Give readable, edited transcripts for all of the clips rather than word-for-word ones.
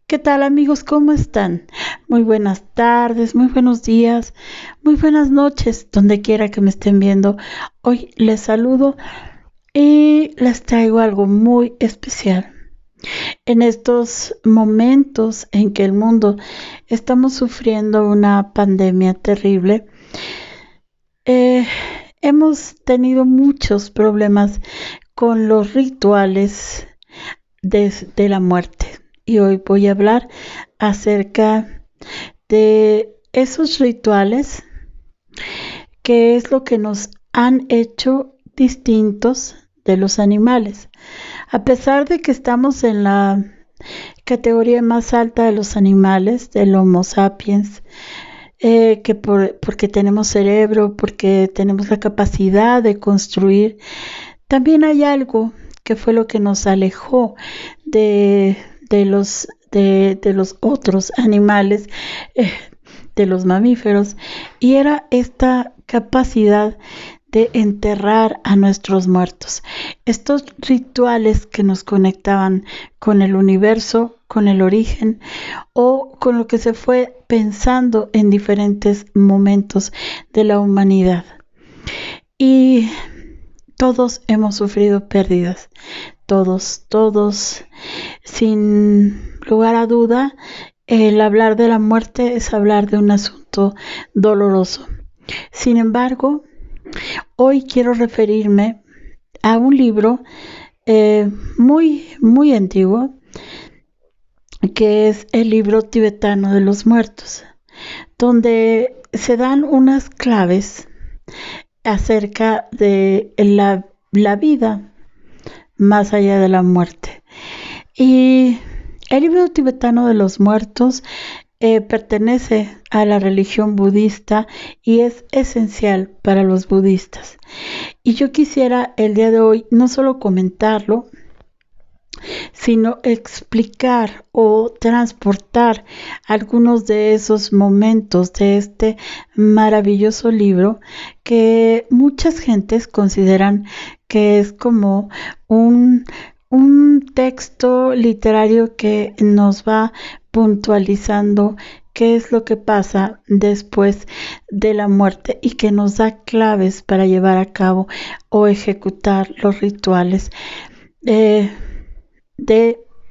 ¿Qué tal amigos? ¿Cómo están? Muy buenas tardes, muy buenos días, muy buenas noches, donde quiera que me estén viendo. Hoy les saludo y les traigo algo muy especial. En estos momentos en que el mundo estamos sufriendo una pandemia terrible, eh, hemos tenido muchos problemas con los rituales de la muerte. Y hoy voy a hablar acerca de esos rituales, que es lo que nos han hecho distintos de los animales. A pesar de que estamos en la categoría más alta de los animales, del Homo sapiens, porque tenemos cerebro, porque tenemos la capacidad de construir, también hay algo que fue lo que nos alejó de los otros animales, de los mamíferos, y era esta capacidad de enterrar a nuestros muertos. Estos rituales que nos conectaban con el universo, con el origen o con lo que se fue pensando en diferentes momentos de la humanidad. Y todos hemos sufrido pérdidas, todos, sin lugar a duda. El hablar de la muerte es hablar de un asunto doloroso. Sin embargo, hoy quiero referirme a un libro muy antiguo, que es el libro tibetano de los muertos, donde se dan unas claves acerca de la vida más allá de la muerte. Y el libro tibetano de los muertos pertenece a la religión budista y es esencial para los budistas. Y yo quisiera el día de hoy no solo comentarlo, sino explicar o transportar algunos de esos momentos de este maravilloso libro que muchas gentes consideran que es como un texto literario que nos va puntualizando qué es lo que pasa después de la muerte y que nos da claves para llevar a cabo o ejecutar los rituales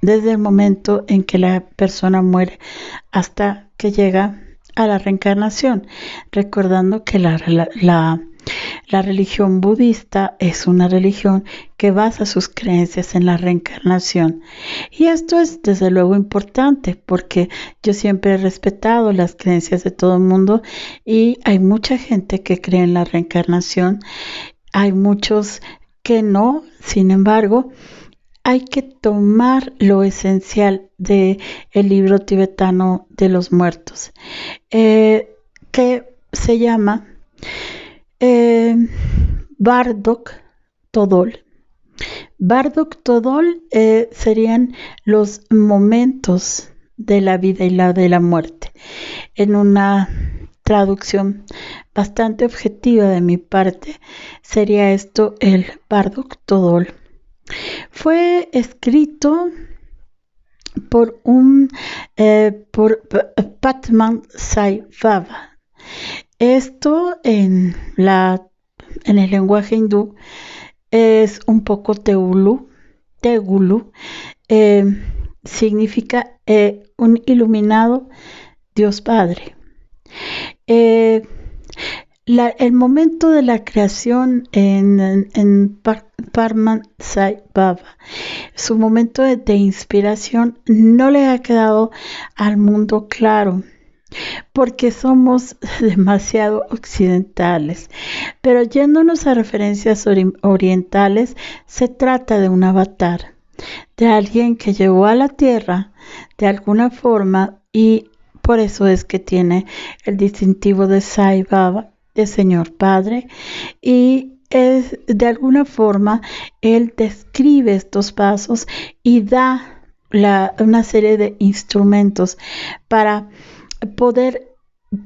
desde el momento en que la persona muere hasta que llega a la reencarnación, recordando que la religión budista es una religión que basa sus creencias en la reencarnación. Y esto es desde luego importante porque yo siempre he respetado las creencias de todo el mundo y hay mucha gente que cree en la reencarnación, hay muchos que no. Sin embargo, hay que tomar lo esencial de el libro tibetano de los muertos, que se llama Bardok Todol. Bardok Todol serían los momentos de la vida y la de la muerte. En una traducción bastante objetiva de mi parte, sería esto el Bardok Todol. Fue escrito por Patman Sai Baba. Esto en el lenguaje hindú es un poco tegulu, significa un iluminado Dios Padre. El momento de la creación en Parman Sai Baba, su momento de inspiración no le ha quedado al mundo claro, porque somos demasiado occidentales. Pero yéndonos a referencias orientales, se trata de un avatar, de alguien que llegó a la tierra de alguna forma, y por eso es que tiene el distintivo de Sai Baba, de Señor Padre, y de alguna forma él describe estos pasos y da una serie de instrumentos para poder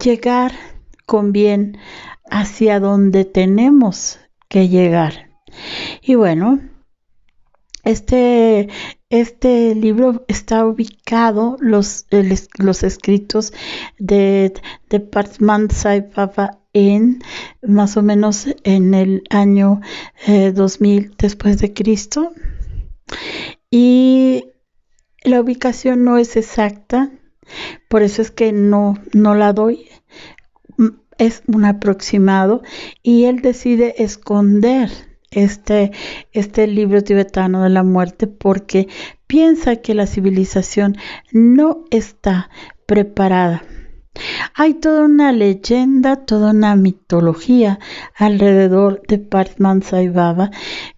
llegar con bien hacia donde tenemos que llegar. Y bueno, este Este libro está ubicado, los escritos de Parthman Sai Baba en más o menos en el año 2000 después de Cristo, y la ubicación no es exacta, por eso es que no la doy, es un aproximado, y él decide esconder este libro tibetano de la muerte porque piensa que la civilización no está preparada. Hay toda una leyenda, toda una mitología alrededor de Parthman Sai Baba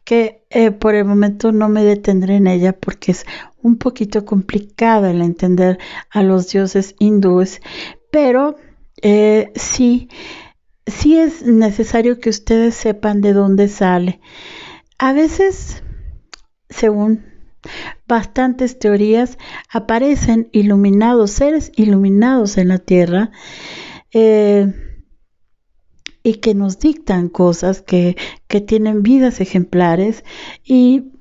que por el momento no me detendré en ella porque es un poquito complicada el entender a los dioses hindúes, pero sí es necesario que ustedes sepan de dónde sale. A veces, según bastantes teorías, aparecen seres iluminados en la Tierra, y que nos dictan cosas, que tienen vidas ejemplares, y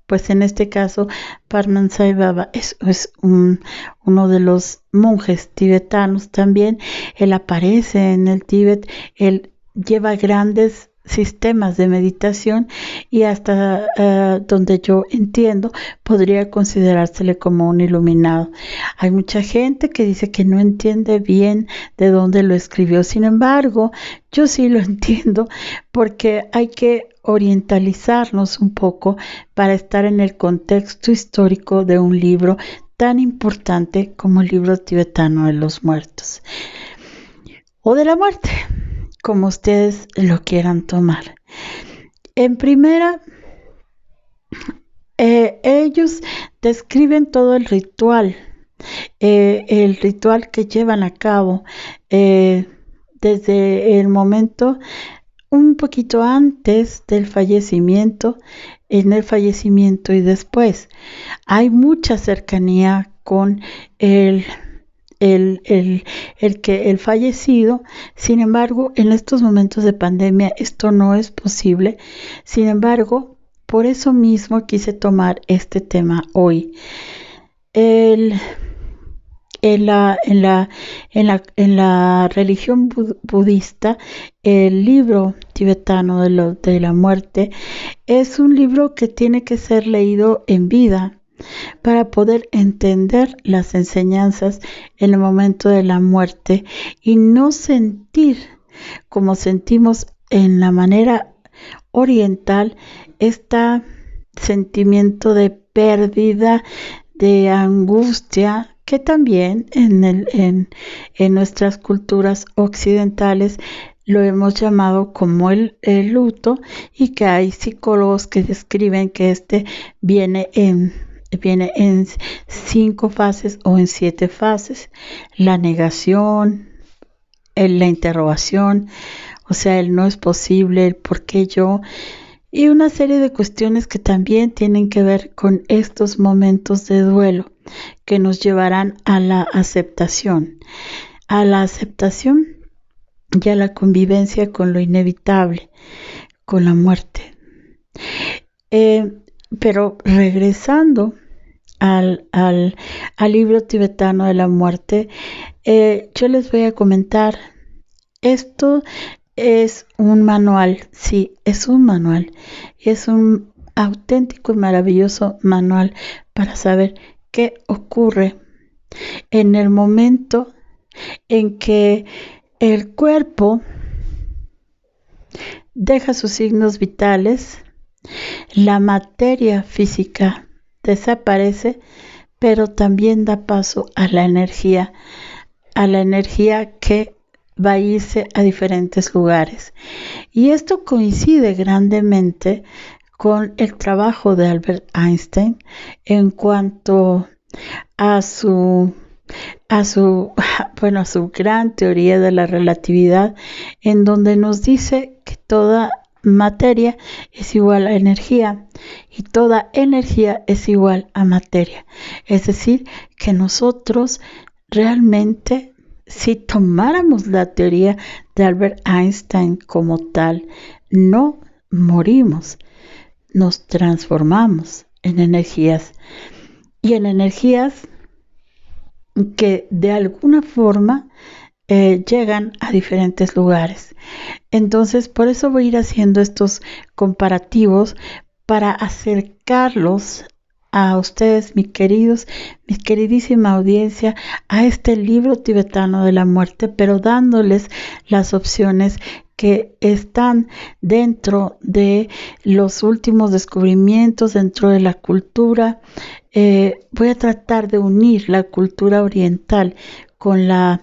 pues en este caso Parthman Sai Baba es uno de los monjes tibetanos también. Él aparece en el Tíbet, él lleva grandes sistemas de meditación y hasta donde yo entiendo podría considerársele como un iluminado. Hay mucha gente que dice que no entiende bien de dónde lo escribió, sin embargo yo sí lo entiendo porque hay que orientalizarnos un poco para estar en el contexto histórico de un libro tan importante como el libro tibetano de los muertos o de la muerte, como ustedes lo quieran tomar. En primera, ellos describen todo el ritual que llevan a cabo desde el momento un poquito antes del fallecimiento, en el fallecimiento y después. Hay mucha cercanía con el fallecido. Sin embargo, en estos momentos de pandemia esto no es posible. Sin embargo, por eso mismo quise tomar este tema hoy. En la religión budista, el libro tibetano de la muerte es un libro que tiene que ser leído en vida para poder entender las enseñanzas en el momento de la muerte y no sentir como sentimos en la manera oriental este sentimiento de pérdida, de angustia, que también en nuestras culturas occidentales lo hemos llamado como el luto, y que hay psicólogos que describen que viene en 5 fases o en 7 fases: la negación, la interrogación, o sea, el no es posible, el por qué yo, y una serie de cuestiones que también tienen que ver con estos momentos de duelo que nos llevarán a la aceptación y a la convivencia con lo inevitable, con la muerte. Pero regresando al libro tibetano de la muerte, yo les voy a comentar, esto es un manual, sí, es un manual, es un auténtico y maravilloso manual para saber qué ocurre en el momento en que el cuerpo deja sus signos vitales, la materia física desaparece, pero también da paso a la energía que va a irse a diferentes lugares. Y esto coincide grandemente con el trabajo de Albert Einstein en cuanto a su gran teoría de la relatividad, en donde nos dice que toda materia es igual a energía y toda energía es igual a materia. Es decir, que nosotros realmente, si tomáramos la teoría de Albert Einstein como tal, no morimos, nos transformamos en energías y en energías que de alguna forma llegan a diferentes lugares. Entonces, por eso voy a ir haciendo estos comparativos para acercarlos a ustedes, mis queridísima audiencia, a este libro tibetano de la muerte, pero dándoles las opciones que están dentro de los últimos descubrimientos, dentro de la cultura. Voy a tratar de unir la cultura oriental con la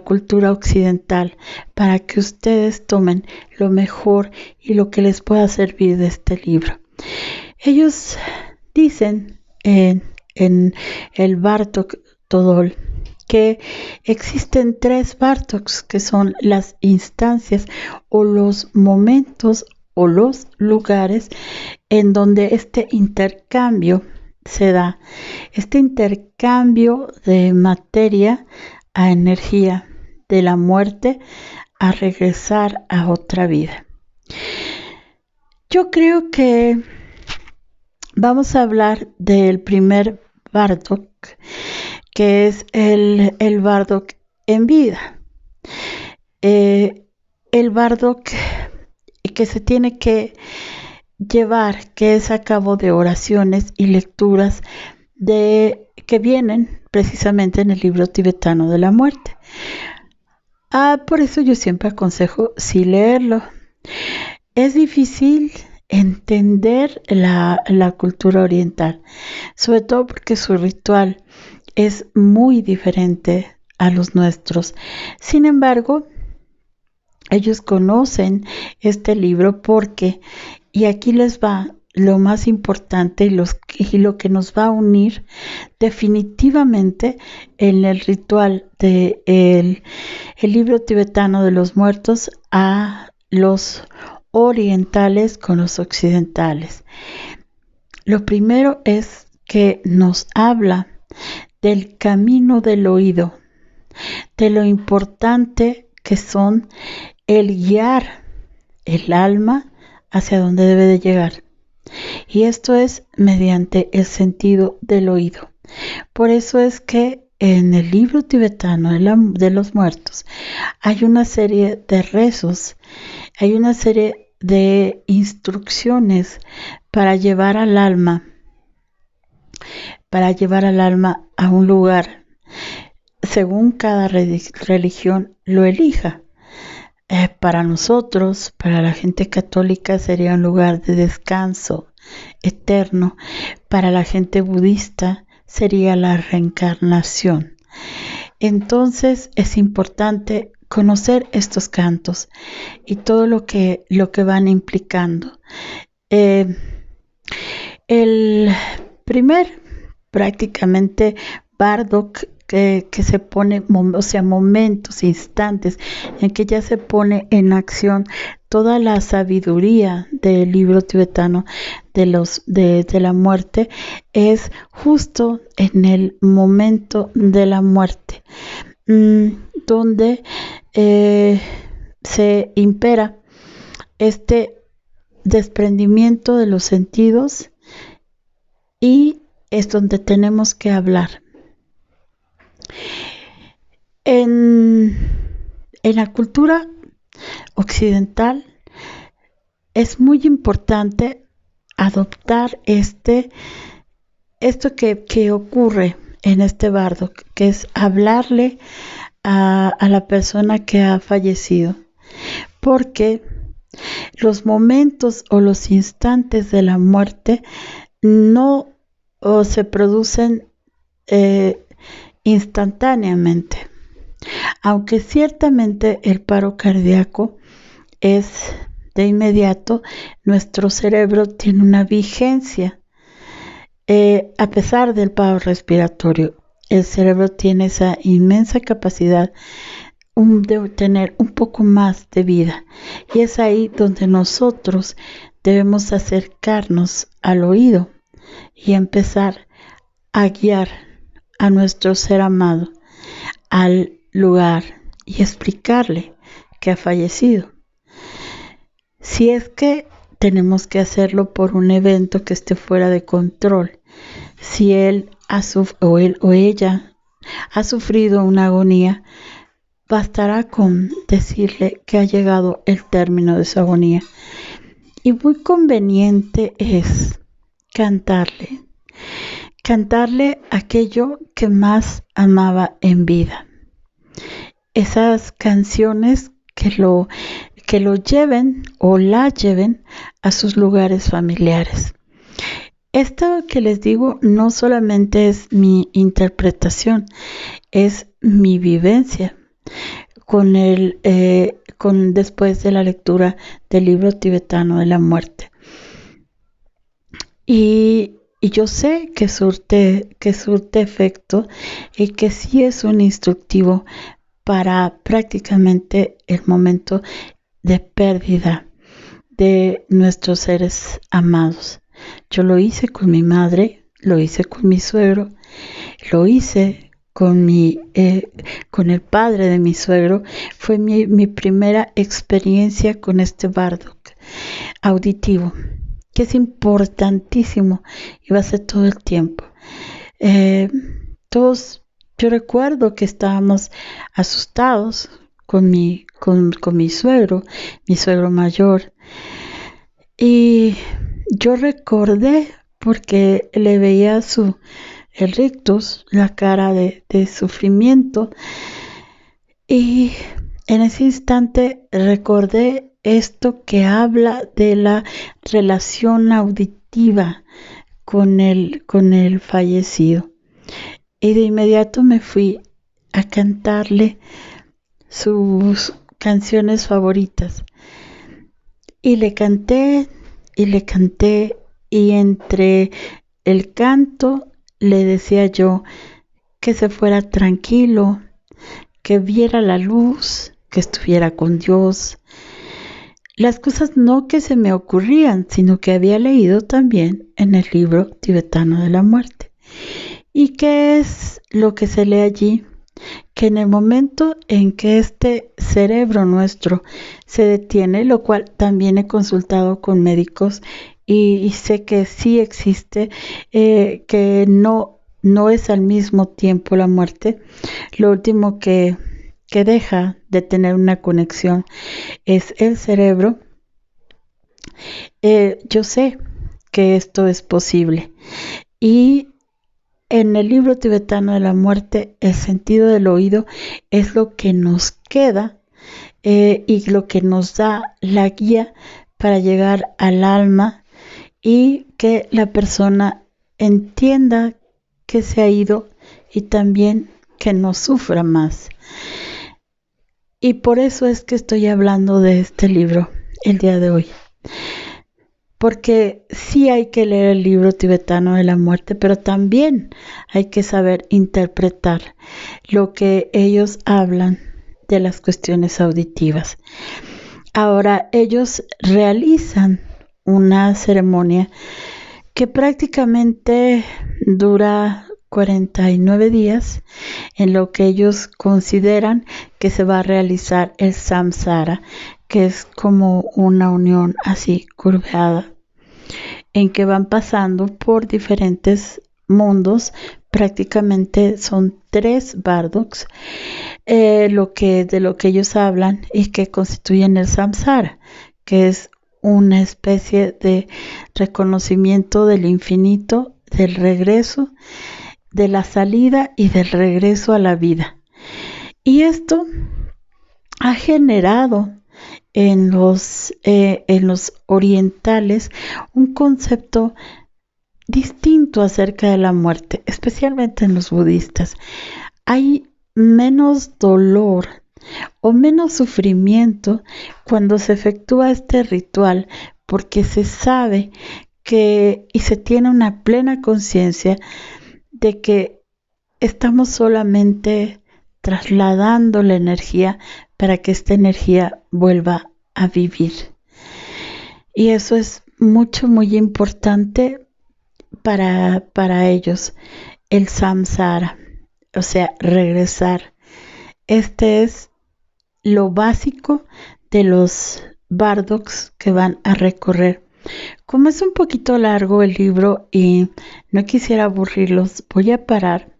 cultura occidental para que ustedes tomen lo mejor y lo que les pueda servir de este libro. Ellos dicen en el Bartok Todol que existen 3 Bartoks, que son las instancias o los momentos o los lugares en donde este intercambio se da, este intercambio de materia a energía, de la muerte a regresar a otra vida. Yo creo que vamos a hablar del primer Bartok, que es el Bartok en vida. El Bartok que se tiene que llevar, que es a cabo de oraciones y lecturas que vienen precisamente en el libro tibetano de la muerte. Por eso yo siempre aconsejo sí leerlo. Es difícil entender la cultura oriental, sobre todo porque su ritual es muy diferente a los nuestros. Sin embargo, ellos conocen este libro porque, y aquí les va lo más importante y lo que nos va a unir definitivamente en el ritual del el libro tibetano de los muertos a los orientales con los occidentales. Lo primero es que nos habla del camino del oído, de lo importante que son el guiar el alma hacia donde debe de llegar. Y esto es mediante el sentido del oído. Por eso es que en el libro tibetano de los muertos hay una serie de rezos, hay una serie de instrucciones para llevar al alma a un lugar según cada religión lo elija. Para nosotros, para la gente católica, sería un lugar de descanso eterno. Para la gente budista sería la reencarnación. Entonces es importante conocer estos cantos y todo lo que van implicando. El primer prácticamente Bartok que se pone, o sea, momentos, instantes en que ya se pone en acción toda la sabiduría del libro tibetano de la muerte, es justo en el momento de la muerte, donde se impera este desprendimiento de los sentidos y es donde tenemos que hablar. En la cultura occidental es muy importante adoptar esto que ocurre en este Bartok, que es hablarle a la persona que ha fallecido, porque los momentos o los instantes de la muerte no se producen instantáneamente, aunque ciertamente el paro cardíaco es de inmediato. Nuestro cerebro tiene una vigencia, a pesar del paro respiratorio. El cerebro tiene esa inmensa capacidad de tener un poco más de vida, y es ahí donde nosotros debemos acercarnos al oído y empezar a guiar a nuestro ser amado al lugar y explicarle que ha fallecido. Si es que tenemos que hacerlo por un evento que esté fuera de control. Si él o ella ha sufrido una agonía, bastará con decirle que ha llegado el término de su agonía. Y muy conveniente es cantarle aquello que más amaba en vida. Esas canciones que lo lleven o la lleven a sus lugares familiares. Esto que les digo no solamente es mi interpretación, es mi vivencia después de la lectura del libro tibetano de la muerte. Y yo sé que surte efecto y que sí es un instructivo para prácticamente el momento de pérdida de nuestros seres amados. Yo lo hice con mi madre, lo hice con mi suegro, lo hice con el padre de mi suegro. Fue mi primera experiencia con este Bardock auditivo, que es importantísimo y va a ser todo el tiempo. Yo recuerdo que estábamos asustados con mi suegro mayor, y yo recordé porque le veía el rictus, la cara de sufrimiento, y en ese instante recordé esto que habla de la relación auditiva con el fallecido. Y de inmediato me fui a cantarle sus canciones favoritas. Y le canté, y entre el canto le decía yo que se fuera tranquilo, que viera la luz, que estuviera con Dios. Las cosas no que se me ocurrían, sino que había leído también en el libro tibetano de la muerte. ¿Y qué es lo que se lee allí? Que en el momento en que este cerebro nuestro se detiene, lo cual también he consultado con médicos y sé que sí existe, que no es al mismo tiempo la muerte. Lo último que deja de tener una conexión es el cerebro. Yo sé que esto es posible, y en el libro tibetano de la muerte, el sentido del oído es lo que nos queda y lo que nos da la guía para llegar al alma y que la persona entienda que se ha ido y también que no sufra más. Y por eso es que estoy hablando de este libro el día de hoy. Porque sí hay que leer el libro tibetano de la muerte, pero también hay que saber interpretar lo que ellos hablan de las cuestiones auditivas. Ahora, ellos realizan una ceremonia que prácticamente dura 49 días, en lo que ellos consideran que se va a realizar el samsara, que es como una unión así curveada, en que van pasando por diferentes mundos. Prácticamente son 3 Bardocks, de lo que ellos hablan y que constituyen el samsara, que es una especie de reconocimiento del infinito, del regreso, de la salida y del regreso a la vida. Y esto ha generado en los orientales un concepto distinto acerca de la muerte, especialmente en los budistas. Hay menos dolor o menos sufrimiento cuando se efectúa este ritual, porque se sabe y se tiene una plena conciencia de que estamos solamente trasladando la energía para que esta energía vuelva a vivir. Y eso es muy importante para ellos, el samsara, o sea, regresar. Este es lo básico de los Bardocks que van a recorrer Como es un poquito largo el libro y no quisiera aburrirlos, voy a parar.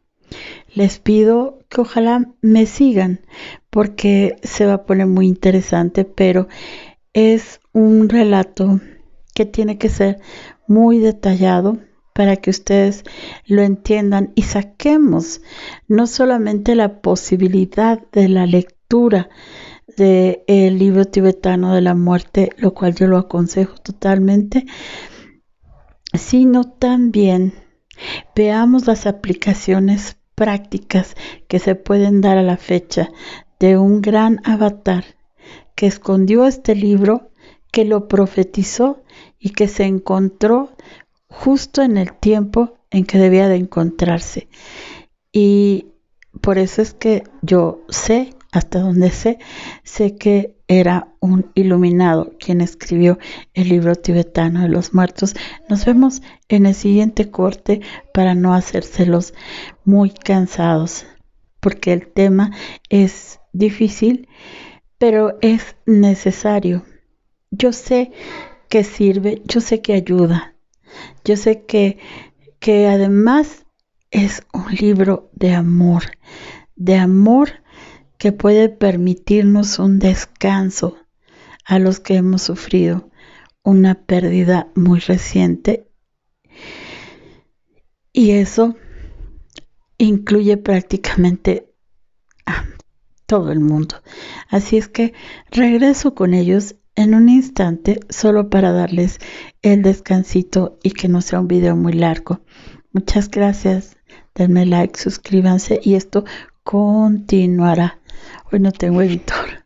Les pido que ojalá me sigan porque se va a poner muy interesante, pero es un relato que tiene que ser muy detallado para que ustedes lo entiendan y saquemos no solamente la posibilidad de la lectura del libro tibetano de la muerte, lo cual yo lo aconsejo totalmente, sino también veamos las aplicaciones prácticas que se pueden dar a la fecha de un gran avatar que escondió este libro, que lo profetizó y que se encontró justo en el tiempo en que debía de encontrarse. Y por eso es que yo sé, hasta donde sé que era un iluminado quien escribió el libro tibetano de los muertos. Nos vemos en el siguiente corte para no hacérselos muy cansados, porque el tema es difícil, pero es necesario. Yo sé que sirve, yo sé que ayuda, yo sé que además es un libro de amor que puede permitirnos un descanso a los que hemos sufrido una pérdida muy reciente. Y eso incluye prácticamente a todo el mundo. Así es que regreso con ellos en un instante solo para darles el descansito y que no sea un video muy largo. Muchas gracias. Denme like, suscríbanse y esto continuará. Hoy no tengo editor.